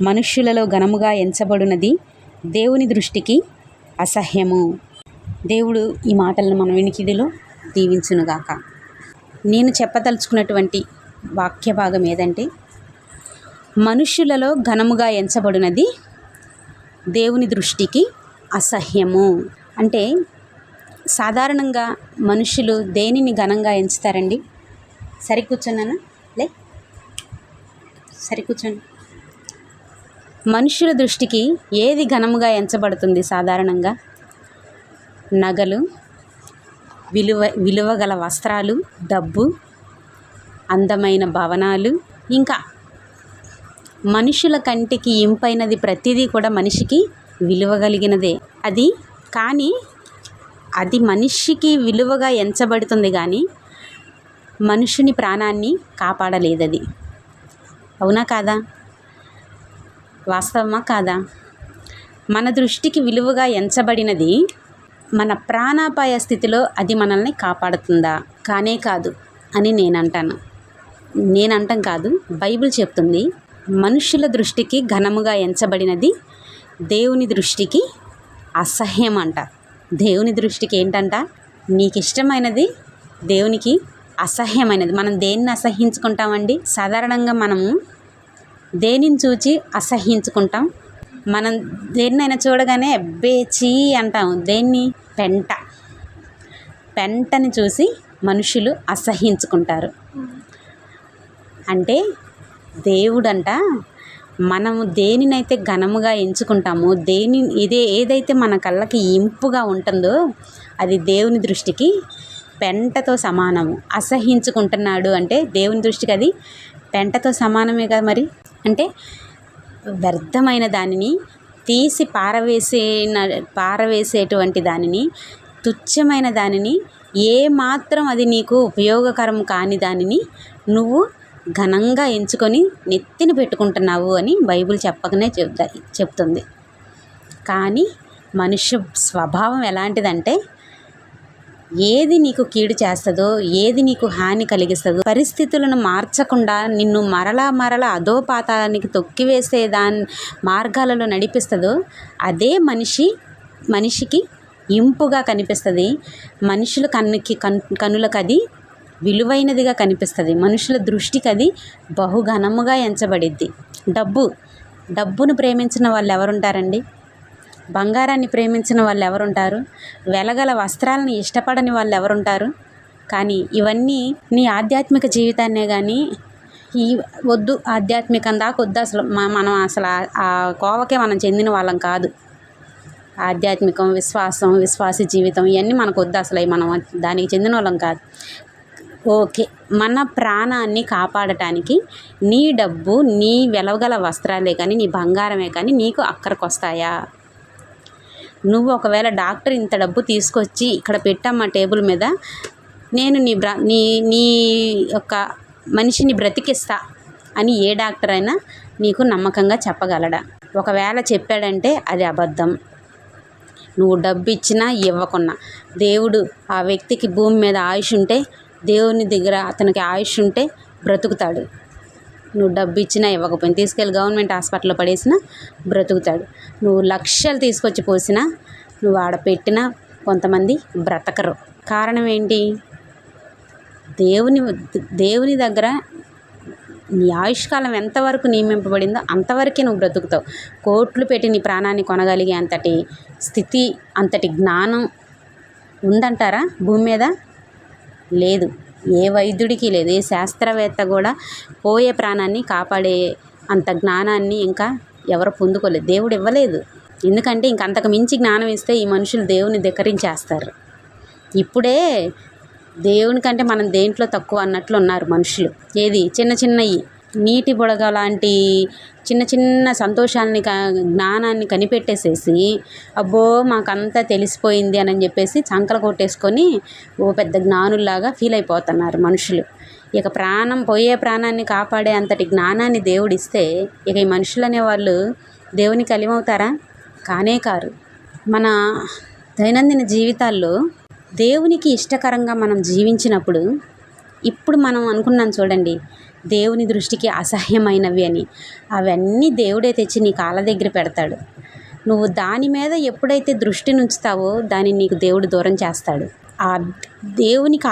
మనుష్యులలో ఘనముగా ఎంచబడినది దేవుని దృష్టికి అసహ్యము. దేవుడు ఈ మాటలను మన వినికిడిలో దీవించునుగాక. నేను చెప్పదలుచుకున్నటువంటి వాక్య భాగం ఏదంటే, మనుష్యులలో ఘనముగా ఎంచబడినది దేవుని దృష్టికి అసహ్యము. అంటే సాధారణంగా మనుషులు దేనిని ఘనంగా ఎంచుతారండి? సరి కూర్చోన్నానా? సరి కూర్చోండి. మనుషుల దృష్టికి ఏది ఘనముగా ఎంచబడుతుంది? సాధారణంగా నగలు, విలువగల వస్త్రాలు, డబ్బు, అందమైన భవనాలు, ఇంకా మనుషుల కంటికి ఇంపైనది ప్రతిదీ కూడా మనిషికి విలువ కలిగినదే. అది మనిషికి విలువగా ఎంచబడుతుంది, కానీ మనుషుని ప్రాణాన్ని కాపాడలేదది. అవునా కాదా? వాస్తవమా కాదా? మన దృష్టికి విలువగా ఎంచబడినది మన ప్రాణాపాయ స్థితిలో అది మనల్ని కాపాడుతుందా? కానే కాదు అని నేనంటాం కాదు, బైబిల్ చెప్తుంది. మనుషుల దృష్టికి ఘనముగా ఎంచబడినది దేవుని దృష్టికి అసహ్యం అంట. దేవుని దృష్టికి ఏంటంట? నీకు ఇష్టమైనది దేవునికి అసహ్యమైనది. మనం దేన్ని అసహ్యించుకుంటామండి? సాధారణంగా మనము దేనిని చూచి అసహ్యించుకుంటాం? మనం దేన్నైనా చూడగానే చీ అంటాం. దేన్ని? పెంటని చూసి మనుషులు అసహ్యించుకుంటారు. అంటే దేవుడంట మనము దేనినైతే ఘనముగా ఎంచుకుంటామో, ఏదైతే మన కళ్ళకి ఇంపుగా ఉంటుందో అది దేవుని దృష్టికి పెంటతో సమానము. అసహ్యించుకుంటున్నాడు అంటే దేవుని దృష్టికి అది పెంటతో సమానమే కదా మరి. అంటే వ్యర్థమైన దానిని తీసి పారవేసేటువంటి దానిని, తుచ్చమైన దానిని, ఏమాత్రం అది నీకు ఉపయోగకరం కాని దానిని నువ్వు ఘనంగా ఎంచుకొని నెత్తిన పెట్టుకుంటున్నావు అని బైబిల్ చెప్పకనే చెప్తుంది. కానీ మనుష్య స్వభావం ఎలాంటిదంటే, ఏది నీకు కీడు చేస్తుందో, ఏది నీకు హాని కలిగిస్తుందో, పరిస్థితులను మార్చకుండా నిన్ను మరలా అధోపాతానికి తొక్కివేసే మార్గాలలో నడిపిస్తుందో అదే మనిషికి ఇంపుగా కనిపిస్తుంది. మనుషుల కన్నులకు అది విలువైనదిగా కనిపిస్తుంది. మనుషుల దృష్టికి అది బహుఘనముగా ఎంచబడిద్ది. డబ్బును ప్రేమించిన వాళ్ళు ఎవరుంటారండి? బంగారాన్ని ప్రేమించిన వాళ్ళు ఎవరుంటారు? వెలగల వస్త్రాలను ఇష్టపడని వాళ్ళు ఎవరుంటారు? కానీ ఇవన్నీ నీ ఆధ్యాత్మిక జీవితాన్నే కానీ వద్దు, ఆధ్యాత్మికం దాకా వద్దు. అసలు మనం ఆ కోవకే మనం చెందిన వాళ్ళం కాదు. ఆధ్యాత్మికం, విశ్వాస జీవితం ఇవన్నీ మనకు వద్దు. అసలు మనం దానికి చెందిన వాళ్ళం కాదు. ఓకే, మన ప్రాణాన్ని కాపాడటానికి నీ డబ్బు, నీ వెలగల వస్త్రాలే కానీ, నీ బంగారమే కానీ నీకు అక్కడికి వస్తాయా? నువ్వు ఒకవేళ డాక్టర్ ఇంత డబ్బు తీసుకొచ్చి ఇక్కడ పెట్టమ్మా టేబుల్ మీద, నేను నీ యొక్క మనిషిని బ్రతికిస్తా అని ఏ డాక్టర్ అయినా నీకు నమ్మకంగా చెప్పగలడా? ఒకవేళ చెప్పాడంటే అది అబద్ధం. నువ్వు డబ్బు ఇచ్చినా ఇవ్వకున్నా, దేవుడు ఆ వ్యక్తికి భూమి మీద ఆయుష్ ఉంటే, దేవుని దగ్గర అతనికి ఆయుష్ ఉంటే బ్రతుకుతాడు. నువ్వు డబ్బు ఇచ్చినా ఇవ్వకపోయినా, తీసుకెళ్ళి గవర్నమెంట్ హాస్పిటల్లో పడేసినా బ్రతుకుతాడు. నువ్వు లక్షలు తీసుకొచ్చి పోసినా, నువ్వు ఆడ పెట్టినా కొంతమంది బ్రతకరు. కారణం ఏంటి? దేవుని దగ్గర నీ ఆయుష్కాలం ఎంతవరకు నియమింపబడిందో అంతవరకే నువ్వు బ్రతుకుతావు. కోట్లు పెట్టి నీ ప్రాణాన్ని కొనగలిగే అంతటి స్థితి, అంతటి జ్ఞానం ఉందంటారా భూమి మీద? లేదు. ఏ వైద్యుడికి లేదు. ఏ శాస్త్రవేత్త కూడా పోయే ప్రాణాన్ని కాపాడే అంత జ్ఞానాన్ని ఇంకా ఎవరు పొందుకోలేదు. దేవుడు ఇవ్వలేదు. ఎందుకంటే ఇంకంతకు మించి జ్ఞానం ఇస్తే ఈ మనుషులు దేవుని ధిక్కరించేస్తారు. ఇప్పుడే దేవుని కంటే మనం దేంట్లో తక్కువ అన్నట్లు ఉన్నారు మనుషులు. ఏది చిన్నవి నీటి బుడగ లాంటి చిన్న సంతోషాలని జ్ఞానాన్ని కనిపెట్టేసేసి, అబ్బో మాకంతా తెలిసిపోయింది అని చెప్పేసి చంకలు కొట్టేసుకొని ఓ పెద్ద జ్ఞానుల్లాగా ఫీల్ అయిపోతున్నారు మనుషులు. ఇక పోయే ప్రాణాన్ని కాపాడే అంతటి జ్ఞానాన్ని దేవుడిస్తే ఇక ఈ మనుషులు అనేవాళ్ళు దేవునికి కలిమవుతారా? కానే కారు. మన దైనందిన జీవితాల్లో దేవునికి ఇష్టకరంగా మనం జీవించినప్పుడు, ఇప్పుడు మనం అనుకున్నాం చూడండి, దేవుని దృష్టికి అసహ్యమైనవి అని. అవన్నీ దేవుడే తెచ్చి నీ కాళ్ళ దగ్గర పెడతాడు. నువ్వు దాని మీద ఎప్పుడైతే దృష్టిని ఉంచుతావో దాన్ని నీకు దేవుడు దూరం చేస్తాడు. ఆ దేవునికి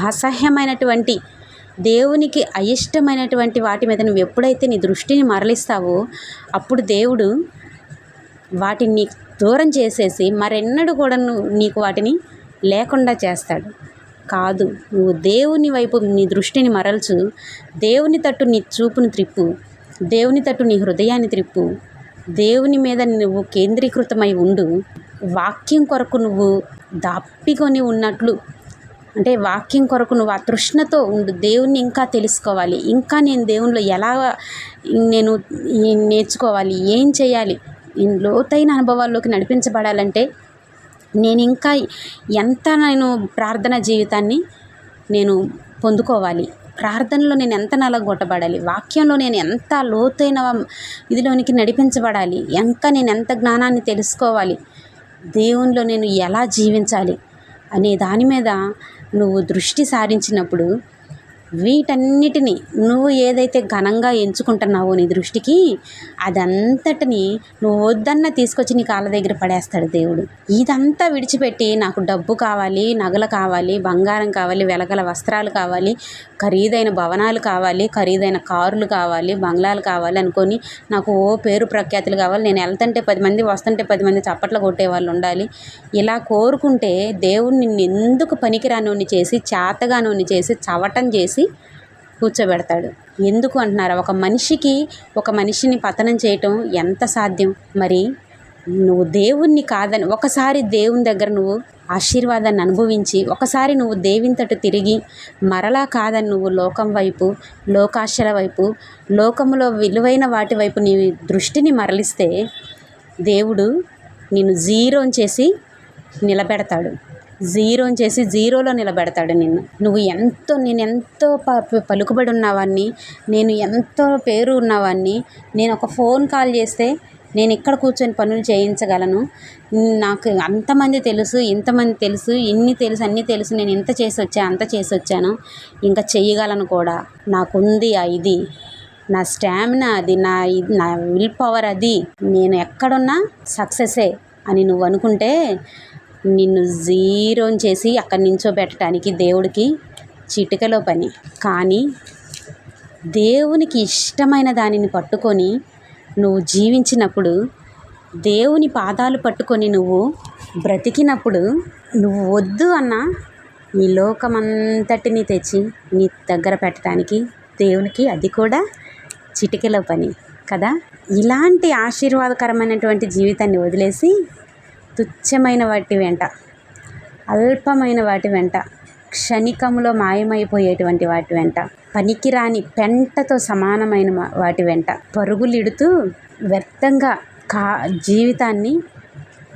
అసహ్యమైనటువంటి, దేవునికి అయిష్టమైనటువంటి వాటి మీద నువ్వు ఎప్పుడైతే నీ దృష్టిని మరలిస్తావో అప్పుడు దేవుడు వాటిని నీకు దూరం చేసేసి మరెన్నడూ కూడా నీకు వాటిని లేకుండా చేస్తాడు. కాదు, నువ్వు దేవుని వైపు నీ దృష్టిని మరల్చు, దేవుని తట్టు నీ చూపును త్రిప్పు, దేవుని తట్టు నీ హృదయాన్ని త్రిప్పు, దేవుని మీద నువ్వు కేంద్రీకృతమై ఉండు. వాక్యం కొరకు నువ్వు దప్పికొని ఉన్నట్లు, అంటే వాక్యం కొరకు నువ్వు ఆ తృష్ణతో ఉండు. దేవుణ్ణి ఇంకా తెలుసుకోవాలి, ఇంకా నేను దేవునిలో ఎలా నేను నేర్చుకోవాలి, ఏం చేయాలి, లోతైన అనుభవాల్లోకి నడిపించబడాలంటే నేను ఇంకా నేను ప్రార్థన జీవితాన్ని నేను పొందుకోవాలి, ప్రార్థనలో నేను ఎంత నలగొట్టబడాలి, వాక్యంలో నేను ఎంత లోతైన ఇదిలోనికి నడిపించబడాలి, ఇంకా నేను ఎంత జ్ఞానాన్ని తెలుసుకోవాలి, దేవునిలో నేను ఎలా జీవించాలి అనే దాని మీద నువ్వు దృష్టి సారించినప్పుడు వీటన్నిటినీ నువ్వు ఏదైతే ఘనంగా ఎంచుకుంటున్నావో నీ దృష్టికి అదంతటిని నువ్వు వద్దన్న తీసుకొచ్చి నీ కాళ్ళ దగ్గర పడేస్తాడు దేవుడు. ఇదంతా విడిచిపెట్టి నాకు డబ్బు కావాలి, నగలు కావాలి, బంగారం కావాలి, వెలగల వస్త్రాలు కావాలి, ఖరీదైన భవనాలు కావాలి, ఖరీదైన కారులు కావాలి, బంగ్లాలు కావాలి అనుకొని నాకు పేరు ప్రఖ్యాతులు కావాలి, నేను వెళ్తుంటే 10 మంది వస్తుంటే 10 మంది చప్పట్లు కొట్టే వాళ్ళు ఉండాలి, ఇలా కోరుకుంటే దేవుడు నిన్ను ఎందుకు పనికిరానోని చేసి, చేతగానోని చేసి, చవటం చేసి కూర్చోబెడతాడు. ఎందుకు అంటున్నారా? ఒక మనిషిని పతనం చేయటం ఎంత సాధ్యం? మరి నువ్వు దేవుణ్ణి కాదని ఒకసారి దేవుని దగ్గర నువ్వు ఆశీర్వాదాన్ని అనుభవించి ఒకసారి నువ్వు దేవుని తట్టు తిరిగి మరలా కాదని నువ్వు లోకం వైపు, లోకాశల వైపు, లోకములో విలువైన వాటి వైపు నీ దృష్టిని మరలిస్తే దేవుడు నిన్ను జీరోని నిలబెడతాడు. జీరోలో నిలబెడతాడు నిన్ను. నేను ఎంతో పలుకుబడి ఉన్నవాడిని, నేను ఎంతో పేరు ఉన్నవాడిని, నేను ఒక ఫోన్ కాల్ చేస్తే నేను ఇక్కడ కూర్చొని పనులు చేయించగలను, నాకు అంతమంది తెలుసు, ఇంతమంది తెలుసు, ఇన్ని తెలుసు, అన్నీ తెలుసు, నేను ఇంత చేసి వచ్చాను, అంత చేసి వచ్చాను, ఇంకా చెయ్యగలను కూడా, నాకుంది ఇది, నా స్టామినా అది, నా విల్ పవర్ అది, నేను ఎక్కడున్నా సక్సెసే అని నువ్వు అనుకుంటే నిన్ను జీరోని చేసి అక్కడి నించోబెట్టడానికి దేవుడికి చిటికలో పని. కానీ దేవునికి ఇష్టమైన దానిని పట్టుకొని నువ్వు జీవించినప్పుడు, దేవుని పాదాలు పట్టుకొని నువ్వు బ్రతికినప్పుడు, నువ్వు వద్దు అన్న ఈ లోకమంతటిని తెచ్చి నీ దగ్గర పెట్టడానికి దేవునికి అది కూడా చిటికలో పని కదా. ఇలాంటి ఆశీర్వాదకరమైనటువంటి జీవితాన్ని వదిలేసి తుచ్చమైన వాటి వెంట, అల్పమైన వాటి వెంట, క్షణికంలో మాయమైపోయేటువంటి వాటి వెంట, పనికిరాని పెంటతో సమానమైన వాటి వెంట పరుగులిడుతూ వ్యర్థంగా జీవితాన్ని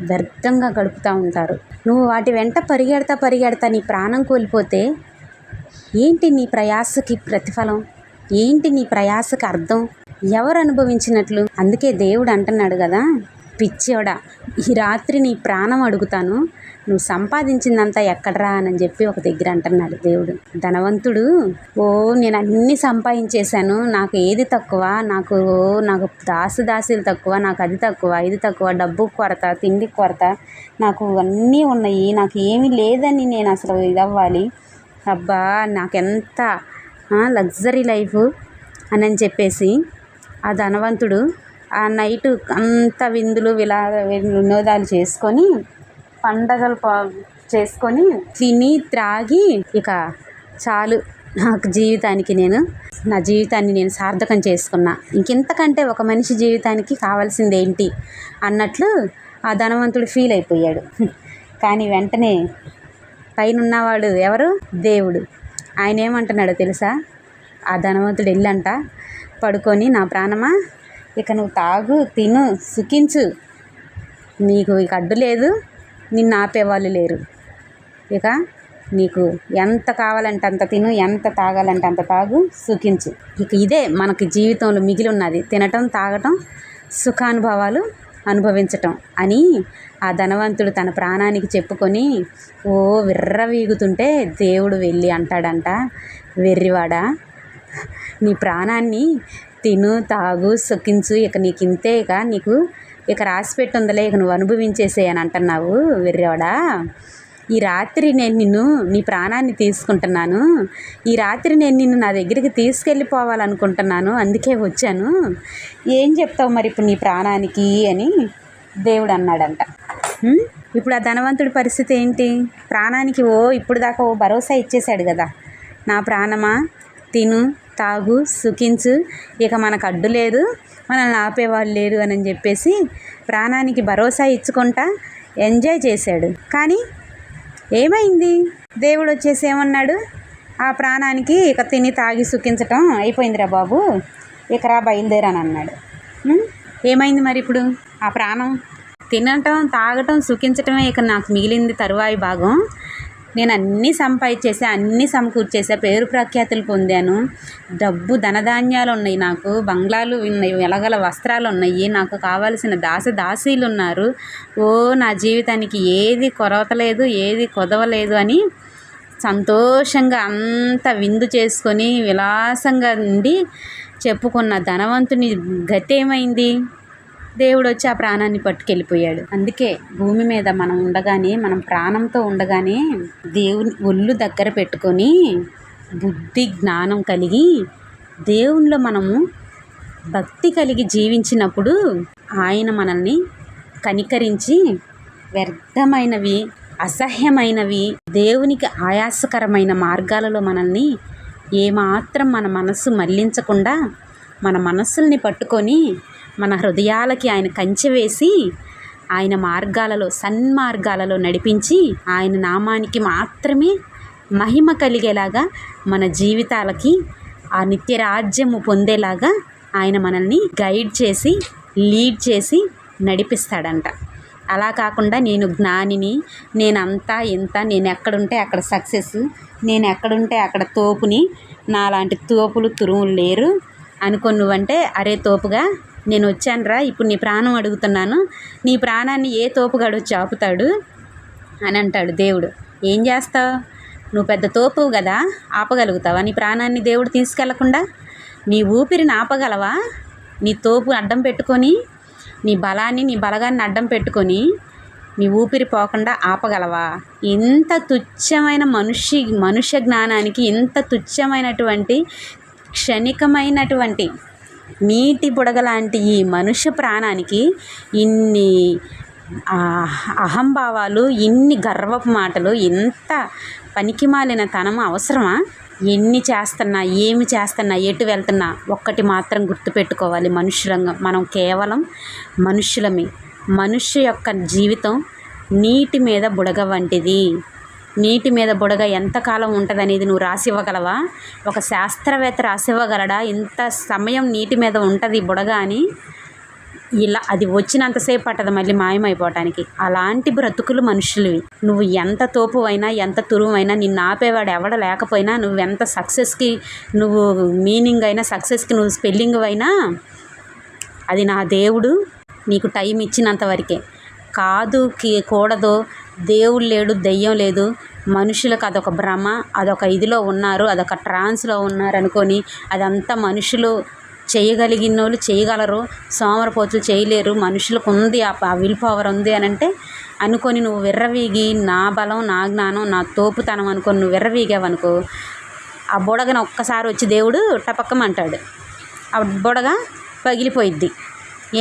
వ్యర్థంగా గడుపుతూ ఉంటారు. నువ్వు వాటి వెంట పరిగెడతా నీ ప్రాణం కోల్పోతే ఏంటి నీ ప్రయాసకి ప్రతిఫలం? ఏంటి నీ ప్రయాసకి అర్థం? ఎవరు అనుభవించినట్లు? అందుకే దేవుడు అంటున్నాడు కదా, పిచ్చోడా, ఈ రాత్రి నీ ప్రాణం అడుగుతాను, నువ్వు సంపాదించిందంతా ఎక్కడరా అని చెప్పి ఒక దగ్గర అంటున్నాడు దేవుడు. ధనవంతుడు నేను అన్నీ సంపాదించేశాను, నాకు ఏది తక్కువ, నాకు దాసులు తక్కువ, నాకు అది తక్కువ, ఇది తక్కువ, డబ్బు కొరత, తిండి కొరత, నాకు అన్నీ ఉన్నాయి, నాకు ఏమీ లేదని నేను అసలు ఇదవ్వాలి, అబ్బా నాకెంత లగ్జరీ లైఫ్ అని చెప్పేసి ఆ ధనవంతుడు ఆ నైటు అంత విందులు వినోదాలు చేసుకొని, పండగలు చేసుకొని, తిని త్రాగి ఇక చాలు నా జీవితాన్ని నేను సార్థకం చేసుకున్నా, ఇంకెంతకంటే ఒక మనిషి జీవితానికి కావాల్సింది ఏంటి అన్నట్లు ఆ ధనవంతుడు ఫీల్ అయిపోయాడు. కానీ వెంటనే పైన ఉన్నవాడు ఎవరు? దేవుడు. ఆయన ఏమంటున్నాడో తెలుసా? ఆ ధనవంతుడు వెళ్ళంట పడుకొని, నా ప్రాణమా ఇక నువ్వు తాగు, తిను, సుఖించు, నీకు ఇక అడ్డు లేదు, నిన్ను ఆపేవాళ్ళు లేరు, ఇక నీకు ఎంత కావాలంటే అంత తిను, ఎంత తాగాలంటే అంత తాగు, సుఖించు. ఇక ఇదే మనకి జీవితంలో మిగిలి ఉన్నది, తినటం, తాగటం, సుఖానుభవాలు అనుభవించటం అని ఆ ధనవంతుడు తన ప్రాణానికి చెప్పుకొని విర్రవీగుతుంటే దేవుడు వెళ్ళి అంటాడంట, వెర్రివాడా, నీ ప్రాణాన్ని తిను తాగు సుఖించు, ఇక నీకు ఇంతే, ఇక రాసి పెట్టుందలే, ఇక నువ్వు అనుభవించేసే అని అంటున్నావు వెర్రోడా. ఈ రాత్రి నేను నీ ప్రాణాన్ని తీసుకుంటున్నాను, ఈ రాత్రి నేను నిన్ను నా దగ్గరికి తీసుకెళ్ళిపోవాలనుకుంటున్నాను, అందుకే వచ్చాను, ఏం చెప్తావు మరి ఇప్పుడు నీ ప్రాణానికి అని దేవుడు అన్నాడంట. ఇప్పుడు ఆ ధనవంతుడి పరిస్థితి ఏంటి? ప్రాణానికి ఇప్పుడు దాకా భరోసా ఇచ్చేశాడు కదా, నా ప్రాణమా తిను తాగు సుఖించు, ఇక మనకు అడ్డు లేదు, మనల్ని ఆపేవాళ్ళు లేరు అని చెప్పేసి ప్రాణానికి భరోసా ఇచ్చుకుంటా ఎంజాయ్ చేశాడు. కానీ ఏమైంది? దేవుడు వచ్చేసి ఏమన్నాడు? ఆ ప్రాణానికి ఇక తిని తాగి సుఖించటం అయిపోయిందిరా బాబు, ఇక రా బయలుదేరాని అన్నాడు. ఏమైంది మరి ఇప్పుడు? ఆ ప్రాణం తినటం తాగటం సుఖించటమే ఇక నాకు మిగిలింది తరువాయి భాగం. నేను అన్నీ సంపాదించేసా, అన్నీ సమకూర్చేసా, పేరు ప్రఖ్యాతులు పొందాను, డబ్బు ధనధాన్యాలు ఉన్నాయి, నాకు బంగ్లాలు ఉన్నాయి, వెలగల వస్త్రాలు ఉన్నాయి, నాకు కావాల్సిన దాసీలు ఉన్నారు, నా జీవితానికి ఏది కొరత లేదు, ఏది కొదవలేదు అని సంతోషంగా అంత విందు చేసుకొని విలాసంగా ఉండి చెప్పుకున్న ధనవంతుని గతి ఏమైంది? దేవుడు వచ్చి ఆ ప్రాణాన్ని పట్టుకెళ్ళిపోయాడు. అందుకే భూమి మీద మనం ఉండగానే, మనం ప్రాణంతో ఉండగానే దేవుని ఒళ్ళు దగ్గర పెట్టుకొని బుద్ధి జ్ఞానం కలిగి దేవునిలో మనము భక్తి కలిగి జీవించినప్పుడు ఆయన మనల్ని కనికరించి వ్యర్థమైనవి, అసహ్యమైనవి, దేవునికి ఆయాసకరమైన మార్గాలలో మనల్ని ఏమాత్రం మన మనస్సు మళ్లించకుండా మన మనస్సుల్ని పట్టుకొని మన హృదయాలకి ఆయన కంచె వేసి ఆయన మార్గాలలో సన్మార్గాలలో నడిపించి ఆయన నామానికి మాత్రమే మహిమ కలిగేలాగా మన జీవితాలకి ఆ నిత్యరాజ్యము పొందేలాగా ఆయన మనల్ని గైడ్ చేసి లీడ్ చేసి నడిపిస్తాడంట. అలా కాకుండా నేను జ్ఞానిని, నేను అంతా ఇంత, నేను ఎక్కడుంటే అక్కడ సక్సెస్, నేను ఎక్కడుంటే అక్కడ తోపుని, నాలాంటి తోపులు తురుములు లేరు అనుకో నువ్వంటే, అరే తోపుగా నేను వచ్చానురా, ఇప్పుడు నీ ప్రాణం అడుగుతున్నాను, నీ ప్రాణాన్ని ఏ తోపుగాడు వచ్చి ఆపుతాడు అని అంటాడు దేవుడు. ఏం చేస్తావు? నువ్వు పెద్ద తోపు కదా, ఆపగలుగుతావా నీ ప్రాణాన్ని దేవుడు తీసుకెళ్లకుండా? నీ ఊపిరిని ఆపగలవా? నీ తోపు అడ్డం పెట్టుకొని, నీ బలాన్ని నీ బలగాన్ని అడ్డం పెట్టుకొని నీ ఊపిరి పోకుండా ఆపగలవా? ఇంత తుచ్చమైన మనుష్య జ్ఞానానికి, ఇంత తుచ్చమైనటువంటి క్షణికమైనటువంటి నీటి బుడగలాంటి ఈ మనుష్య ప్రాణానికి ఇన్ని అహంభావాలు, ఇన్ని గర్వపు మాటలు, ఇంత పనికిమాలిన తనము అవసరమా? ఎన్ని చేస్తున్నా, ఏమి చేస్తున్నా, ఎటు వెళ్తున్నా ఒక్కటి మాత్రం గుర్తుపెట్టుకోవాలి, మనుషులంగా మనం కేవలం మనుషులమే. మనుష్య యొక్క జీవితం నీటి మీద బుడగ వంటిది. నీటి మీద బుడగ ఎంతకాలం ఉంటుంది అనేది నువ్వు రాసివ్వగలవా? ఒక శాస్త్రవేత్త రాసివ్వగలడా ఇంత సమయం నీటి మీద ఉంటుంది బుడగ అని? ఇలా అది వచ్చినంతసేపు పట్టదు మళ్ళీ మాయమైపోవటానికి. అలాంటి బ్రతుకులు మనుషులవి. నువ్వు ఎంత తోపు అయినా, ఎంత తురువైనా, నిన్ను ఆపేవాడు ఎవడ లేకపోయినా, నువ్వెంత సక్సెస్కి నువ్వు మీనింగ్ అయినా, సక్సెస్కి నువ్వు స్పెల్లింగ్ అయినా, అది నా దేవుడు నీకు టైం ఇచ్చినంత వరకే. కాదు కూడదు, దేవుడు లేడు, దెయ్యం లేదు, మనుషులకు అదొక భ్రమ, అదొక ఇదిలో ఉన్నారు, అదొక ట్రాన్స్లో ఉన్నారు అనుకొని అదంతా మనుషులు చేయగలిగిన వాళ్ళు చేయగలరు, సోమరపోతులు చేయలేరు, మనుషులకు ఉంది ఆ విల్ పవర్ ఉంది అని అంటే అనుకొని నువ్వు విర్రవీగి నా బలం, నా జ్ఞానం, నా తోపుతనం అనుకొని నువ్వు విర్రవీగావనుకో, ఆ బుడగను ఒక్కసారి వచ్చి దేవుడు టపక్కమంటాడు, ఆ బుడగ పగిలిపోయిద్ది.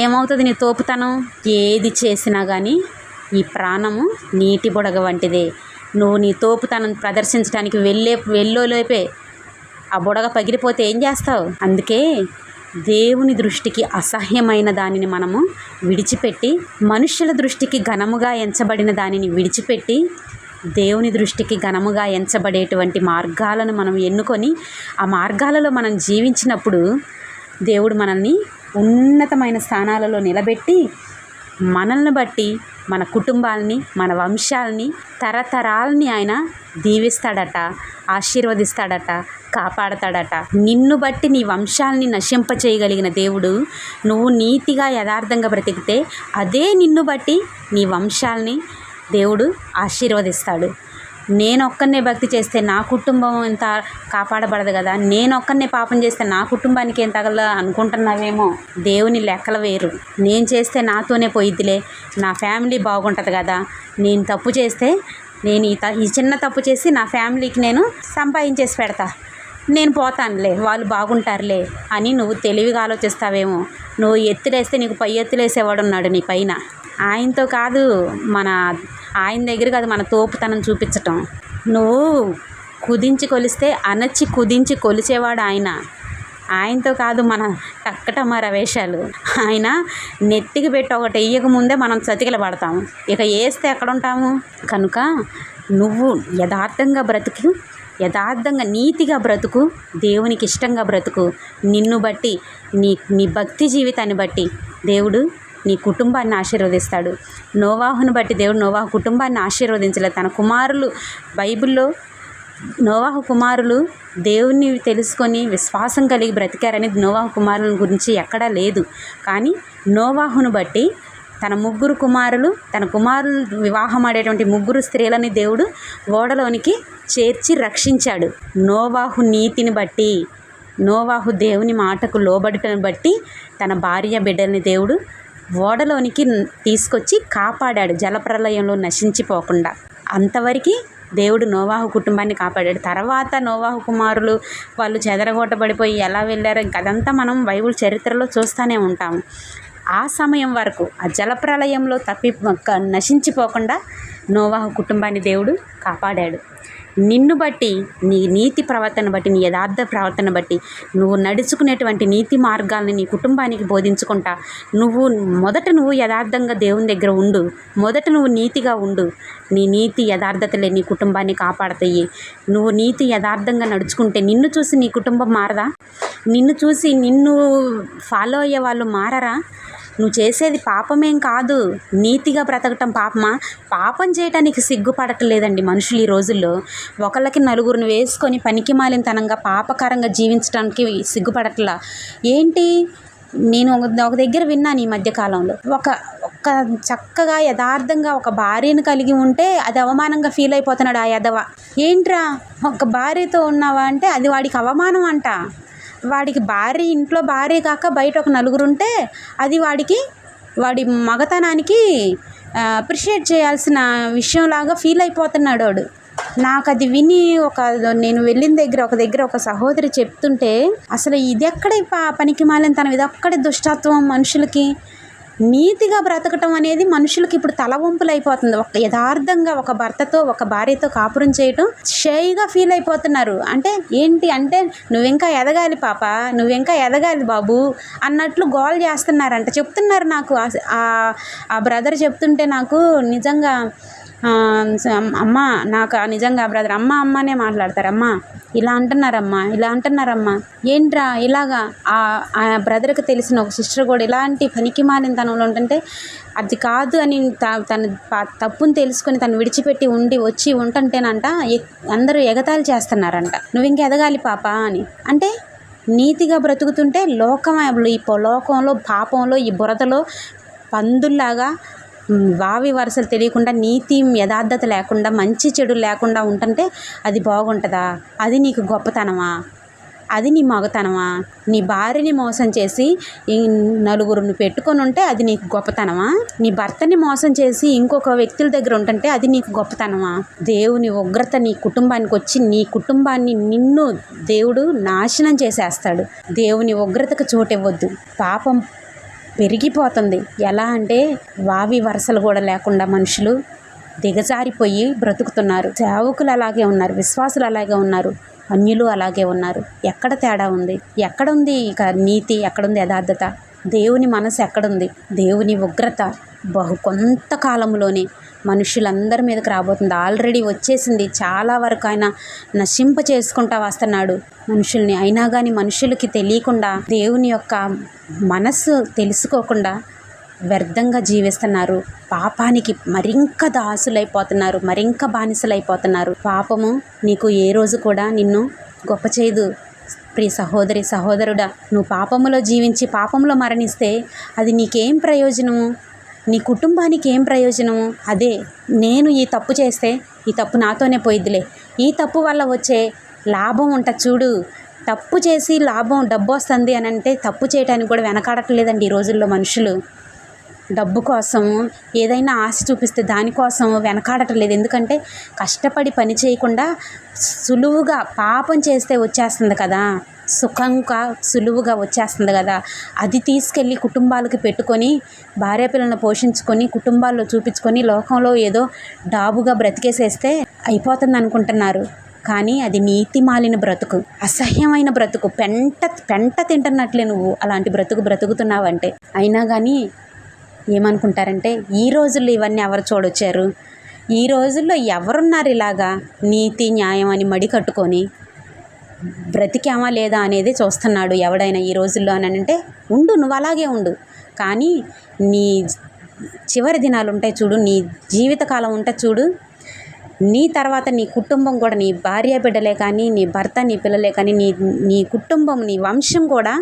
ఏమవుతుంది నీ తోపుతనం? ఏది చేసినా కానీ ఈ ప్రాణము నీటి బుడగ వంటిదే. నువ్వు నీ తోపుతనం ప్రదర్శించడానికి వెళ్ళేలోపే ఆ బుడగ పగిలిపోతే ఏం చేస్తావు? అందుకే దేవుని దృష్టికి అసహ్యమైన దానిని మనము విడిచిపెట్టి, మనుషుల దృష్టికి ఘనముగా ఎంచబడిన దానిని విడిచిపెట్టి, దేవుని దృష్టికి ఘనముగా ఎంచబడేటువంటి మార్గాలను మనం ఎన్నుకొని ఆ మార్గాలలో మనం జీవించినప్పుడు దేవుడు మనల్ని ఉన్నతమైన స్థానాలలో నిలబెట్టి మనల్ని బట్టి మన కుటుంబాలని, మన వంశాలని, తరతరాలని ఆయన దీవిస్తాడట, ఆశీర్వదిస్తాడట, కాపాడతాడట. నిన్ను బట్టి నీ వంశాలని నశింపచేయగలిగిన దేవుడు, నువ్వు నీతిగా యథార్థంగా బ్రతికితే అదే నిన్ను బట్టి నీ వంశాలని దేవుడు ఆశీర్వదిస్తాడు. నేనొక్కనే భక్తి చేస్తే నా కుటుంబం ఎంత కాపాడబడదు కదా, నేనొక్కనే పాపం చేస్తే నా కుటుంబానికి ఏం తగల అనుకుంటున్నావేమో. దేవుని లెక్కలు వేరు. నేను చేస్తే నాతోనే పోయిద్దిలే, నా ఫ్యామిలీ బాగుంటుంది కదా, నేను తప్పు చేస్తే నేను ఈ చిన్న తప్పు చేసి నా ఫ్యామిలీకి నేను సంపాదించేసి పెడతా, నేను పోతానులే, వాళ్ళు బాగుంటారులే అని నువ్వు తెలివిగా ఆలోచిస్తావేమో. నువ్వు ఎత్తులేస్తే నీకు పై ఎత్తులేసేవాడు ఉన్నాడు నీ పైన. ఆయనతో కాదు, ఆయన దగ్గర కాదు మన తోపుతనం చూపించటం. నువ్వు కుదించి కొలిస్తే అనచ్చి కుదించి కొలిచేవాడు ఆయన. ఆయనతో కాదు మన కక్కటమర వేషాలు. ఆయన నెత్తికి పెట్టి ఒకటి వేయక ముందే మనం చతికిల పడతాము, ఇక వేస్తే ఎక్కడ ఉంటాము. కనుక నువ్వు యథార్థంగా బ్రతుకు, యథార్థంగా నీతిగా బ్రతుకు, దేవునికి ఇష్టంగా బ్రతుకు. నిన్ను బట్టి నీ భక్తి జీవితాన్ని బట్టి దేవుడు నీ కుటుంబాన్ని ఆశీర్వదిస్తాడు. నోవాహును బట్టి దేవుడు నోవాహు కుటుంబాన్ని ఆశీర్వదించలేదు. తన కుమారులు, బైబిల్లో నోవాహు కుమారులు దేవుని తెలుసుకొని విశ్వాసం కలిగి బ్రతికారని నోవాహు కుమారుల గురించి ఎక్కడా లేదు. కానీ నోవాహును బట్టి తన ముగ్గురు కుమారులు, తన కుమారులు వివాహం ఆడేటువంటి ముగ్గురు స్త్రీలని దేవుడు ఓడలోనికి చేర్చి రక్షించాడు. నోవాహు నీతిని బట్టి, నోవాహు దేవుని మాటకు లోబడటను బట్టి తన భార్య బిడ్డల్ని దేవుడు ఓడలోనికి తీసుకొచ్చి కాపాడాడు, జలప్రలయంలో నశించిపోకుండా. అంతవరకు దేవుడు నోవాహు కుటుంబాన్ని కాపాడాడు. తర్వాత నోవాహు కుమారులు వాళ్ళు చెదరగొట్టబడిపోయి ఎలా వెళ్ళారో అదంతా మనం బైబిల్ చరిత్రలో చూస్తూనే ఉంటాము. ఆ సమయం వరకు ఆ జలప్రలయంలో నశించిపోకుండా నోవాహు కుటుంబాన్ని దేవుడు కాపాడాడు. నిన్ను బట్టి, నీ నీతి ప్రవర్తన బట్టి, నీ యథార్థ ప్రవర్తన బట్టి, నువ్వు నడుచుకునేటువంటి నీతి మార్గాల్ని నీ కుటుంబానికి బోధించుకుంటా నువ్వు యథార్థంగా దేవుని దగ్గర ఉండు, మొదట నువ్వు నీతిగా ఉండు. నీ నీతి యథార్థతలే నీ కుటుంబాన్ని కాపాడతాయి. నువ్వు నీతి యథార్థంగా నడుచుకుంటే నిన్ను చూసి నీ కుటుంబం మారదా? నిన్ను చూసి నిన్ను ఫాలో అయ్యే వాళ్ళు మారరా? నువ్వు చేసేది పాపమేం కాదు, నీతిగా బ్రతకటం పాపమా? పాపం చేయటానికి సిగ్గుపడట్లేదండి మనుషులు ఈ రోజుల్లో. ఒకళ్ళకి నలుగురిని వేసుకొని పనికి మాలినతనంగా పాపకరంగా జీవించడానికి సిగ్గుపడట్లా. ఏంటి, నేను ఒక దగ్గర విన్నాను ఈ మధ్యకాలంలో, ఒక చక్కగా యథార్థంగా ఒక భార్యను కలిగి ఉంటే అది అవమానంగా ఫీల్ అయిపోతున్నాడు ఆ యదవ. ఏంట్రా ఒక భార్యతో ఉన్నావా అంటే అది వాడికి అవమానం అంట. వాడికి భార్య, ఇంట్లో భార్య కాక బయట ఒక నలుగురు ఉంటే అది వాడి మగతనానికి అప్రిషియేట్ చేయాల్సిన విషయంలాగా ఫీల్ అయిపోతున్నాడు వాడు. నాకు అది విని నేను వెళ్ళిన ఒక సహోదరి చెప్తుంటే అసలు ఇది ఎక్కడే పనికి మాలిన తనం, ఇది ఒక్కడే దుష్టత్వం. మనుషులకి నీతిగా బ్రతకటం అనేది మనుషులకి ఇప్పుడు తలవంపులు అయిపోతుంది. యథార్థంగా ఒక భర్తతో ఒక భార్యతో కాపురం చేయటం షైగా ఫీల్ అయిపోతున్నారు. అంటే ఏంటి అంటే నువ్వింకా ఎదగాలి పాప, నువ్వింకా ఎదగాలి బాబు అన్నట్లు గోల్ చేస్తున్నారంట. చెప్తున్నారు నాకు ఆ బ్రదర్ చెప్తుంటే నాకు నిజంగా అమ్మ, నాకు నిజంగా బ్రదర్ అమ్మనే మాట్లాడతారు. అమ్మ ఇలా అంటున్నారమ్మా, ఏంట్రా ఇలాగా. ఆ బ్రదర్కి తెలిసిన ఒక సిస్టర్ కూడా ఇలాంటి పనికి మాలిన తనంలో ఉంటుంటే అది కాదు అని తన తప్పుని తెలుసుకొని తను విడిచిపెట్టి వచ్చి ఉంటుంటేనంట అందరూ ఎగతాళి చేస్తున్నారంట. నువ్వు ఇంక ఎదగాలి పాప అని. అంటే నీతిగా బ్రతుకుతుంటే లోకంలో పాపంలో ఈ బురదలో పందుల్లాగా వావి వరుసలు తెలియకుండా నీతి యథార్థత లేకుండా మంచి చెడు లేకుండా ఉంటుంటే అది బాగుంటుందా? అది నీకు గొప్పతనమా? అది నీ మగతనమా? నీ భార్యని మోసం చేసి నలుగురిని పెట్టుకొని ఉంటే అది నీకు గొప్పతనమా? నీ భర్తని మోసం చేసి ఇంకొక వ్యక్తుల దగ్గర ఉంటుంటే అది నీకు గొప్పతనమా? దేవుని ఉగ్రత నీ కుటుంబానికి వచ్చి నీ కుటుంబాన్ని నిన్ను దేవుడు నాశనం చేసేస్తాడు. దేవుని ఉగ్రతకు చోటివ్వద్దు. పాపం పెరిగిపోతుంది. ఎలా అంటే వావి వరసలు కూడా లేకుండా మనుషులు దిగజారిపోయి బ్రతుకుతున్నారు. సేవకులు అలాగే ఉన్నారు, విశ్వాసులు అలాగే ఉన్నారు, అన్యులు అలాగే ఉన్నారు. ఎక్కడ తేడా ఉంది? ఎక్కడుంది ఇక నీతి? ఎక్కడుంది యథార్థత? దేవుని మనసు ఎక్కడుంది? దేవుని ఉగ్రత కొంతకాలంలోనే మనుషులందరి మీదకి రాబోతుంది. ఆల్రెడీ వచ్చేసింది. చాలా వరకు ఆయన నశింప చేసుకుంటా వస్తున్నాడు మనుషుల్ని. అయినా కానీ మనుషులకి తెలియకుండా, దేవుని యొక్క మనస్సు తెలుసుకోకుండా వ్యర్థంగా జీవిస్తున్నారు. పాపానికి మరింక దాసులైపోతున్నారు, మరింక బానిసలైపోతున్నారు. పాపము నీకు ఏ రోజు కూడా నిన్ను గొప్ప చేయదు. ప్రియ సహోదరి, సహోదరుడా, నువ్వు పాపములో జీవించి పాపంలో మరణిస్తే అది నీకేం ప్రయోజనము? నీ కుటుంబానికి ఏం ప్రయోజనము? అదే నేను ఈ తప్పు చేస్తే ఈ తప్పు నాతోనే పోయిద్దిలే, ఈ తప్పు వల్ల వచ్చే లాభం ఉంటుంది చూడు. తప్పు చేసి లాభం డబ్బు వస్తుంది అని అంటే తప్పు చేయడానికి కూడా వెనకాడట్లేదండి ఈ రోజుల్లో మనుషులు. డబ్బు కోసం ఏదైనా ఆశ చూపిస్తే దానికోసం వెనకాడట్లేదు. ఎందుకంటే కష్టపడి పని చేయకుండా సులువుగా పాపం చేస్తే వచ్చేస్తుంది కదా, సుఖంగా సులువుగా వచ్చేస్తుంది కదా, అది తీసుకెళ్ళి కుటుంబాలకు పెట్టుకొని భార్యాపిల్లలను పోషించుకొని కుటుంబాల్లో చూపించుకొని లోకంలో ఏదో డాబుగా బ్రతికేసేస్తే అయిపోతుంది అనుకుంటున్నారు. కానీ అది నీతి మాలిన బ్రతుకు, అసహ్యమైన బ్రతుకు, పెంట తింటున్నట్లే నువ్వు అలాంటి బ్రతుకు బ్రతుకుతున్నావంటే. అయినా కానీ ఏమనుకుంటారంటే ఈ రోజుల్లో ఇవన్నీ ఎవరు చూడొచ్చారు, ఈ రోజుల్లో ఎవరున్నారు ఇలాగా నీతి న్యాయం అని మడి కట్టుకొని బ్రతికామా లేదా అనేది చూస్తున్నాడు ఎవడైనా ఈ రోజుల్లో అని అంటే. ఉండు, నువ్వు అలాగే ఉండు, కానీ నీ చివరి దినాలు ఉంటాయి చూడు, నీ జీవితకాలం ఉంటుంది చూడు, నీ తర్వాత నీ కుటుంబం కూడా, నీ భార్య బిడ్డలే కానీ, నీ భర్త, నీ పిల్లలే కానీ, నీ కుటుంబం, నీ వంశం కూడా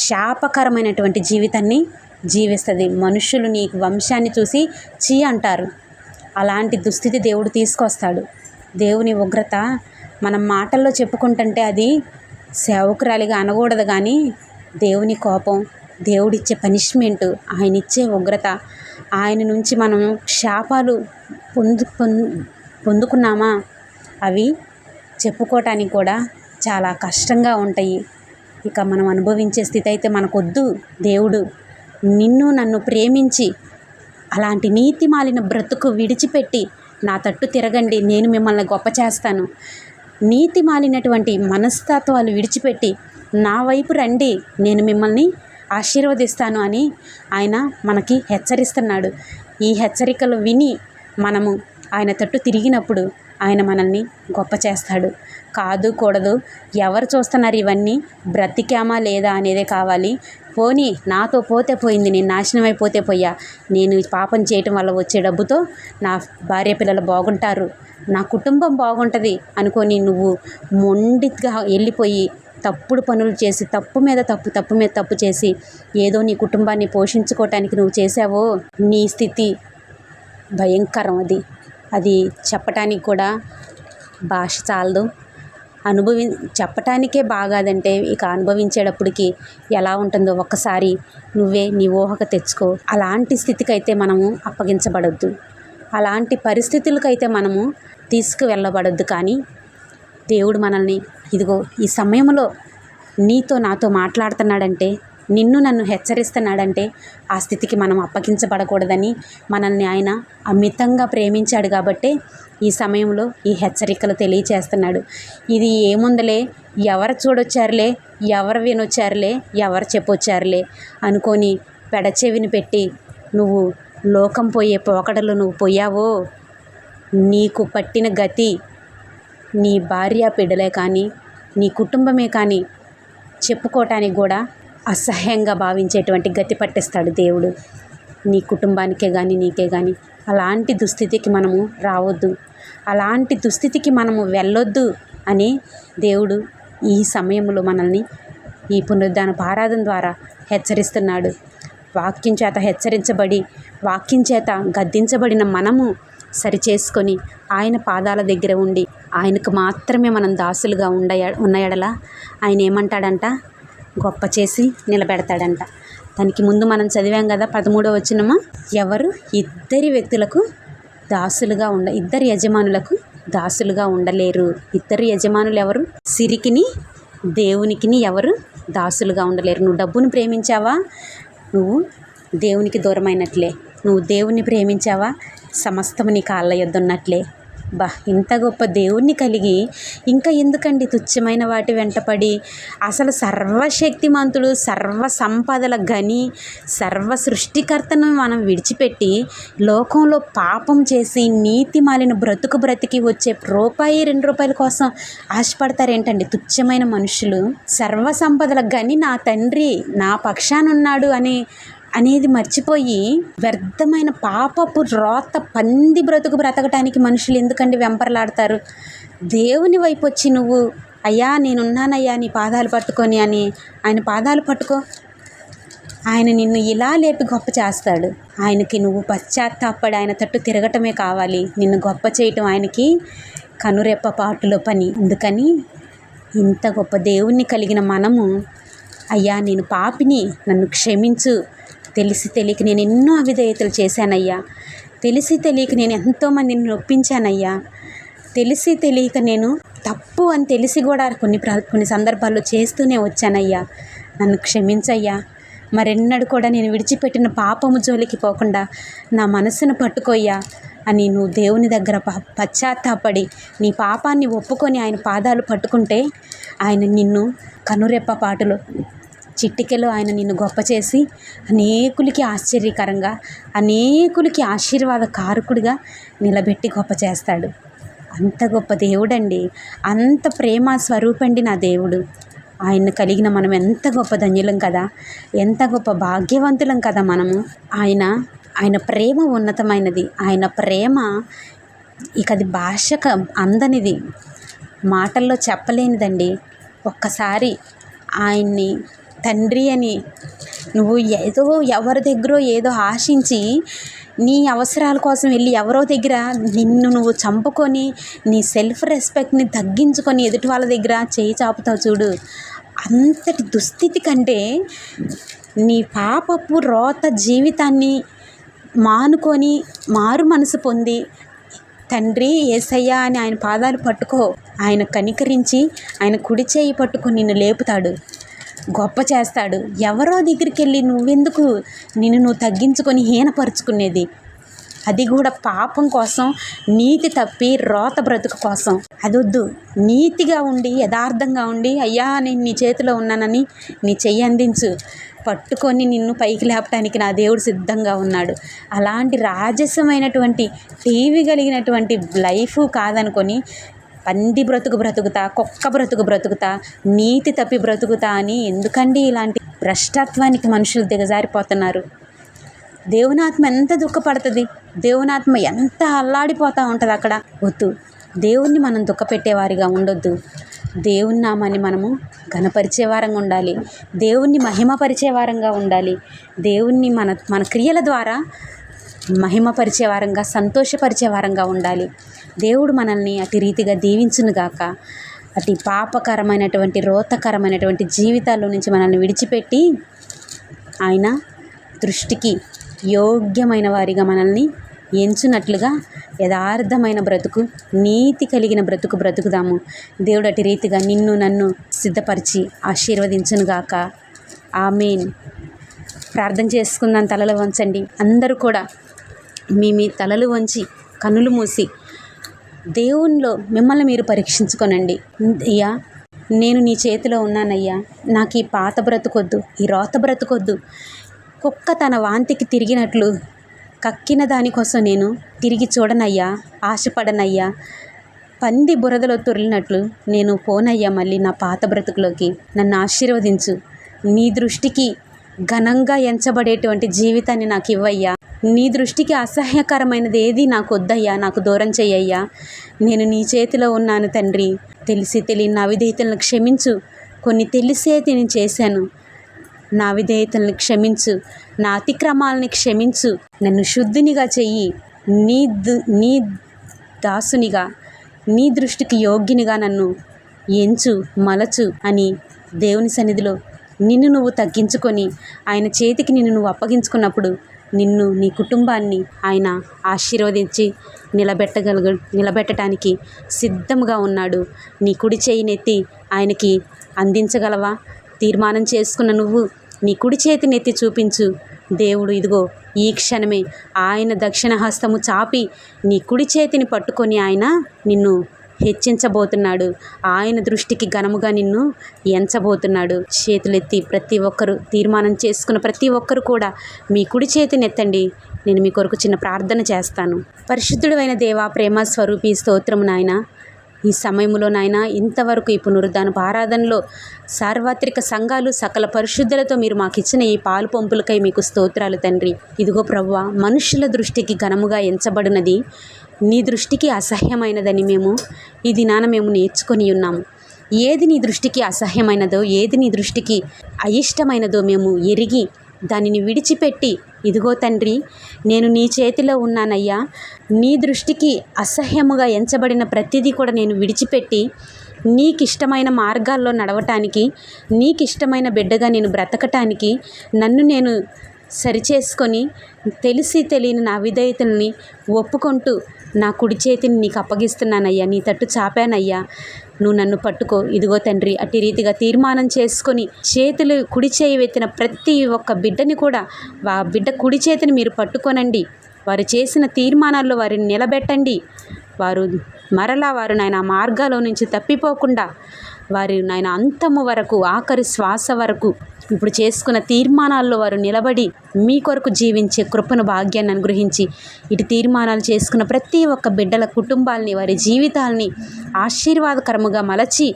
శాపకరమైనటువంటి జీవితాన్ని జీవిస్తుంది. మనుషులు నీ వంశాన్ని చూసి చీ అంటారు. అలాంటి దుస్థితి దేవుడు తీసుకొస్తాడు. దేవుని ఉగ్రత మనం మాటల్లో చెప్పుకుంటుంటే అది సేవకురాలిగా అనకూడదు, కానీ దేవుని కోపం, దేవుడిచ్చే పనిష్మెంటు, ఆయన ఇచ్చే ఉగ్రత, ఆయన నుంచి మనం శాపాలు పొందుకున్నామా అవి చెప్పుకోవటానికి కూడా చాలా కష్టంగా ఉంటాయి. ఇక మనం అనుభవించే స్థితి అయితే మనకొద్దు. దేవుడు నిన్ను నన్ను ప్రేమించి అలాంటి నీతి మాలిన బ్రతుకు విడిచిపెట్టి నా తట్టు తిరగండి, నేను మిమ్మల్ని గొప్ప చేస్తాను, నీతి మాలినటువంటి మనస్తత్వాలు విడిచిపెట్టి నా వైపు రండి, నేను మిమ్మల్ని ఆశీర్వదిస్తాను అని ఆయన మనకి హెచ్చరిస్తున్నాడు. ఈ హెచ్చరికలు విని మనము ఆయన తట్టు తిరిగినప్పుడు ఆయన మనల్ని గొప్ప చేస్తాడు. కాదు కూడదు ఎవరు చూస్తున్నారు, ఇవన్నీ బ్రతికామా లేదా అనేదే కావాలి. పోనీ నాతో పోతే పోయింది, నేను నాశనం అయిపోతే పోయా, నేను పాపం చేయటం వల్ల వచ్చే డబ్బుతో నా భార్య పిల్లలు బాగుంటారు, నా కుటుంబం బాగుంటుంది అనుకొని నువ్వు మొండిగా వెళ్ళిపోయి తప్పుడు పనులు చేసి తప్పు మీద తప్పు చేసి ఏదో నీ కుటుంబాన్ని పోషించుకోవటానికి నువ్వు చేసావో, నీ స్థితి భయంకరం. అది చెప్పటానికి కూడా భాష చాలదు. చెప్పటానికే బాగాదంటే ఇక అనుభవించేటప్పటికి ఎలా ఉంటుందో ఒక్కసారి నువ్వే నీ ఊహకు తెచ్చుకో. అలాంటి స్థితికి అయితే మనము అప్పగించబడొద్దు, అలాంటి పరిస్థితులకైతే మనము తీసుకువెళ్ళబడొద్దు. కానీ దేవుడు మనల్ని ఇదిగో ఈ సమయంలో నీతో నాతో మాట్లాడుతున్నాడంటే, నిన్ను నన్ను హెచ్చరిస్తున్నాడంటే ఆ స్థితికి మనం అప్పగించబడకూడదని మనల్ని ఆయన అమితంగా ప్రేమించాడు. కాబట్టి ఈ సమయంలో ఈ హెచ్చరికలు తెలియచేస్తున్నాడు. ఇది ఏముందలే, ఎవరు చూడొచ్చారులే, ఎవరు వినొచ్చారులే, ఎవరు చెప్పొచ్చారులే అనుకొని పెడచెవిని పెట్టి నువ్వు లోకం పోయే పోకడలు నువ్వు పోయావో, నీకు పట్టిన గతి నీ భార్య బిడ్డలే కానీ, నీ కుటుంబమే కానీ చెప్పుకోవటానికి కూడా అసహ్యంగా భావించేటువంటి గతి పట్టిస్తాడు దేవుడు. నీ కుటుంబానికే కానీ నీకే కానీ అలాంటి దుస్థితికి మనము రావద్దు, అలాంటి దుస్థితికి మనము వెళ్ళొద్దు అని దేవుడు ఈ సమయంలో మనల్ని ఈ పునరుద్ధానపు ఆరాధన ద్వారా హెచ్చరిస్తున్నాడు. వాక్యం చేత హెచ్చరించబడి వాక్యం చేత గద్దించబడిన మనము సరిచేసుకొని ఆయన పాదాల దగ్గర ఉండి ఆయనకు మాత్రమే మనం దాసులుగా ఉన్న ఎడల ఆయన ఏమంటాడంట, గొప్ప చేసి నిలబెడతాడంట. దానికి ముందు మనం చదివాం కదా 13వ వచనము, ఎవరు ఇద్దరు యజమానులకు దాసులుగా ఉండలేరు. ఇద్దరు యజమానులు ఎవరు? సిరికిని దేవునికిని ఎవరు దాసులుగా ఉండలేరు. నువ్వు డబ్బును ప్రేమించావా, నువ్వు దేవునికి దూరమైనట్లే. నువ్వు దేవుణ్ణి ప్రేమించావా, సమస్తము నీ కాళ్ళ యొద్ద ఉన్నట్లే. ఇంత గొప్ప దేవుణ్ణి కలిగి ఇంకా ఎందుకండి తుచ్చమైన వాటి వెంటపడి, అసలు సర్వశక్తిమంతుడు, సర్వ సంపదల గని, సర్వ సృష్టికర్తను మనం విడిచిపెట్టి లోకంలో పాపం చేసి నీతి మాలిన బ్రతికి వచ్చే రూపాయి 2 రూపాయల కోసం ఆశపడతారేంటండి తుచ్చమైన మనుషులు. సర్వ సంపదల గని నా తండ్రి నా పక్షానున్నాడు అనేది మర్చిపోయి వ్యర్థమైన పాపపు రోత పంది బ్రతకటానికి మనుషులు ఎందుకండి వెంపర్లాడతారు? దేవుని వైపు వచ్చి నువ్వు అయ్యా నేనున్నానయ్యా నీ పాదాలు పట్టుకొని అని ఆయన పాదాలు పట్టుకో. ఆయన నిన్ను ఇలా లేపి గొప్ప చేస్తాడు. ఆయనకి నువ్వు పశ్చాత్తాపడి ఆయన తట్టు తిరగటమే కావాలి. నిన్ను గొప్ప చేయటం ఆయనకి కనురెప్ప పాటులో పని. అందుకని ఇంత గొప్ప దేవుణ్ణి కలిగిన మనము, అయ్యా నేను పాపిని, నన్ను క్షమించు, తెలిసి తెలియక నేను ఎన్నో అవిధేయతలు చేశానయ్యా, తెలిసి తెలియక నేను ఎంతోమందిని నొప్పించానయ్యా, తెలిసి తెలియక నేను తప్పు అని తెలిసి కూడా కొన్ని సందర్భాల్లో చేస్తూనే వచ్చానయ్యా, నన్ను క్షమించయ్యా, మరెన్నడూ కూడా నేను విడిచిపెట్టిన పాపము జోలికి పోకుండా నా మనసును పట్టుకోయ్యా అని నువ్వు దేవుని దగ్గర పశ్చాత్తాపడి నీ పాపాన్ని ఒప్పుకొని ఆయన పాదాలు పట్టుకుంటే ఆయన నిన్ను కనురెప్ప పాటులో చిటికెలో ఆయన నిన్ను గొప్ప చేసి అనేకులకి ఆశ్చర్యకరంగా, అనేకులకి ఆశీర్వాద కారకుడిగా నిలబెట్టి గొప్ప చేస్తాడు. అంత గొప్ప దేవుడండి, అంత ప్రేమ స్వరూపండి నా దేవుడు. ఆయన్ని కలిగిన మనం ఎంత గొప్ప ధన్యులం కదా, ఎంత గొప్ప భాగ్యవంతులం కదా మనము. ఆయన ప్రేమ ఉన్నతమైనది. ఆయన ప్రేమ ఇక అది భాషకు అందనిది, మాటల్లో చెప్పలేనిదండి. ఒక్కసారి ఆయన్ని తండ్రి అని నువ్వు ఏదో ఎవరి దగ్గర ఏదో ఆశించి నీ అవసరాల కోసం వెళ్ళి ఎవరో దగ్గర నిన్ను నువ్వు చంపుకొని నీ సెల్ఫ్ రెస్పెక్ట్ని తగ్గించుకొని ఎదుటి వాళ్ళ దగ్గర చేయి చాపుతావు చూడు, అంతటి దుస్థితి కంటే నీ పాపపు రోత జీవితాన్ని మానుకొని మారు మనసు పొంది తండ్రి యేసయ్యా అని ఆయన పాదాలు పట్టుకో. ఆయన కనికరించి ఆయన కుడి చేయి పట్టుకొని నిన్ను లేపుతాడు, గొప్ప చేస్తాడు. ఎవరో దగ్గరికి వెళ్ళి నువ్వెందుకు నిన్ను నువ్వు తగ్గించుకొని హీనపరుచుకునేది, అది కూడా పాపం కోసం, నీతి తప్పి రోత బ్రతుకు కోసం. అదొద్దు. నీతిగా ఉండి యథార్థంగా ఉండి అయ్యా నేను నీ చేతిలో ఉన్నానని నీ చెయ్యి అందించు, పట్టుకొని నిన్ను పైకి లేపటానికి నా దేవుడు సిద్ధంగా ఉన్నాడు. అలాంటి రాజసమైనటువంటి టీవీ కలిగినటువంటి లైఫ్ కాదనుకొని పంది బ్రతుకు బ్రతుకుతా, కుక్క బ్రతుకు బ్రతుకుతా, నీతి తప్పి బ్రతుకుతా అని ఎందుకండి ఇలాంటి భ్రష్టత్వానికి మనుషులు దిగజారిపోతున్నారు? దేవునాత్మ ఎంత దుఃఖపడుతుంది, దేవునాత్మ ఎంత అల్లాడిపోతూ ఉంటుంది అక్కడ. వద్దు, దేవుణ్ణి మనం దుఃఖపెట్టేవారిగా ఉండొద్దు. దేవుని నామాన్ని మనము ఘనపరిచేవారంగా ఉండాలి, దేవుణ్ణి మహిమపరిచేవారంగా ఉండాలి, దేవుణ్ణి మన క్రియల ద్వారా మహిమపరిచేవారంగా, సంతోషపరిచేవారంగా ఉండాలి. దేవుడు మనల్ని అటు రీతిగా దీవించునుగాక. అటు పాపకరమైనటువంటి రోతకరమైనటువంటి జీవితాల్లో నుంచి మనల్ని విడిచిపెట్టి ఆయన దృష్టికి యోగ్యమైన వారిగా మనల్ని ఎంచునట్లుగా యథార్థమైన బ్రతుకు, నీతి కలిగిన బ్రతుకు బ్రతుకుదాము. దేవుడు అటు రీతిగా నిన్ను నన్ను సిద్ధపరిచి ఆశీర్వదించునుగాక. ఆమేన్. ప్రార్థన చేసుకుందాం. తలలు వంచండి. అందరూ కూడా మీ తలలు వంచి కన్నులు మూసి దేవునిలో మిమ్మల్ని మీరు పరీక్షించుకోనండి. అయ్యా నేను నీ చేతిలో ఉన్నానయ్యా, నాకు ఈ పాత బ్రతుకొద్దు, ఈ రోత బ్రతుకొద్దు. కుక్క తన వాంతికి తిరిగినట్లు కక్కిన దానికోసం నేను తిరిగి చూడనయ్యా, ఆశపడనయ్యా. పంది బురదలో తొరిలినట్లు నేను పోనయ్యా మళ్ళీ నా పాత బ్రతుకులోకి. నన్ను ఆశీర్వదించు. నీ దృష్టికి ఘనంగా ఎంచబడేటువంటి జీవితాన్ని నాకు ఇవ్వయ్యా. నీ దృష్టికి అసహ్యకరమైనది ఏది నాకు వద్దయ్యా, నాకు దూరం చెయ్యయ్యా. నేను నీ చేతిలో ఉన్నాను తండ్రి. తెలిసి తెలియని నా విధేయతలను క్షమించు. కొన్ని తెలిసే నేను చేశాను, నా విధేయతలను క్షమించు, నా అతిక్రమాలని క్షమించు. నన్ను శుద్ధినిగా చెయ్యి. నీ దాసునిగా, నీ దృష్టికి యోగ్యునిగా నన్ను ఎంచు, మలచు అని దేవుని సన్నిధిలో నిన్ను నువ్వు తగ్గించుకొని ఆయన చేతికి నిన్ను నువ్వు అప్పగించుకున్నప్పుడు నిన్ను, నీ కుటుంబాన్ని ఆయన ఆశీర్వదించి నిలబెట్టడానికి సిద్ధంగా ఉన్నాడు. నీ కుడి చేయినెత్తి ఆయనకి అందించగలవా? తీర్మానం చేసుకున్న నువ్వు నీ కుడి చేతినెత్తి చూపించు. దేవుడు ఇదిగో ఈ క్షణమే ఆయన దక్షిణ హస్తము చాపి నీ కుడి చేతిని పట్టుకొని ఆయన నిన్ను హెచ్చించబోతున్నాడు. ఆయన దృష్టికి ఘనముగా నిన్ను ఎంచబోతున్నాడు. చేతులెత్తి ప్రతి ఒక్కరూ తీర్మానం చేసుకున్న ప్రతి ఒక్కరు కూడా మీ కుడి చేతిని ఎత్తండి. నేను మీ కొరకు చిన్న ప్రార్థన చేస్తాను. పరిశుద్ధుడైన దేవా, ప్రేమ స్వరూపి, స్తోత్రము నాయన. ఈ సమయంలో నాయన ఇంతవరకు ఈ పునరుద్ధానపు ఆరాధనలో సార్వత్రిక సంఘాలు సకల పరిశుద్ధులతో మీరు మాకు ఇచ్చిన ఈ పాలు పంపులకై మీకు స్తోత్రాలు తండ్రి. ఇదిగో ప్రభువా, మనుషుల దృష్టికి ఘనముగా ఎంచబడినది నీ దృష్టికి అసహ్యమైనదని మేము ఈ దినాన మేము నేర్చుకొని ఉన్నాము. ఏది నీ దృష్టికి అసహ్యమైనదో, ఏది నీ దృష్టికి అయిష్టమైనదో మేము ఎరిగి దానిని విడిచిపెట్టి, ఇదిగో తండ్రి నేను నీ చేతిలో ఉన్నానయ్యా, నీ దృష్టికి అసహ్యముగా ఎంచబడిన ప్రతిదీ కూడా నేను విడిచిపెట్టి నీకిష్టమైన మార్గాల్లో నడవటానికి, నీకిష్టమైన బిడ్డగా నేను బ్రతకటానికి నన్ను నేను సరిచేసుకొని తెలిసి తెలియని నా విధేయతల్ని ఒప్పుకుంటూ నా కుడి చేతిని నీకు అప్పగిస్తున్నానయ్యా, నీ తట్టు చాపానయ్యా, నువ్వు నన్ను పట్టుకో. ఇదిగో తండ్రి అట్టి రీతిగా తీర్మానం చేసుకొని చేతులు కుడి చేయి ఎత్తిన ప్రతి ఒక్క బిడ్డని కూడా ఆ బిడ్డ కుడి చేతిని మీరు పట్టుకోనండి. వారు చేసిన తీర్మానాల్లో వారిని నిలబెట్టండి. వారు నాయన ఆ మార్గాలో నుంచి తప్పిపోకుండా వారు నాయన అంతము వరకు, ఆఖరి శ్వాస వరకు ఇప్పుడు చేసుకున్న తీర్మానాల్లో వారు నిలబడి మీ కొరకు జీవించే కృపను, భాగ్యాన్ని అనుగ్రహించి ఇటు తీర్మానాలు చేసుకున్న ప్రతి ఒక్క బిడ్డల కుటుంబాలని, వారి జీవితాలని ఆశీర్వాదకరముగా మలచి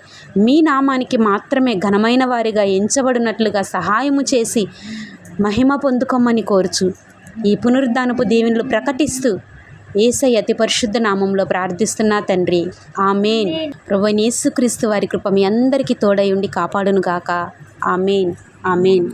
మీ నామానికి మాత్రమే ఘనమైన వారిగా ఎంచబడినట్లుగా సహాయము చేసి మహిమ పొందుకోమని కోరుచు ఈ పునరుద్ధానపు దీవెనలు ప్రకటిస్తూ యేసయ్య అతి పరిశుద్ధ నామంలో ప్రార్థిస్తున్నా తండ్రి, ఆమేన్. ప్రభువైన యేసుక్రీస్తు వారి కృప మీ అందరికీ తోడై ఉండి కాపాడును గాక. ఆమేన్, ఆమేన్.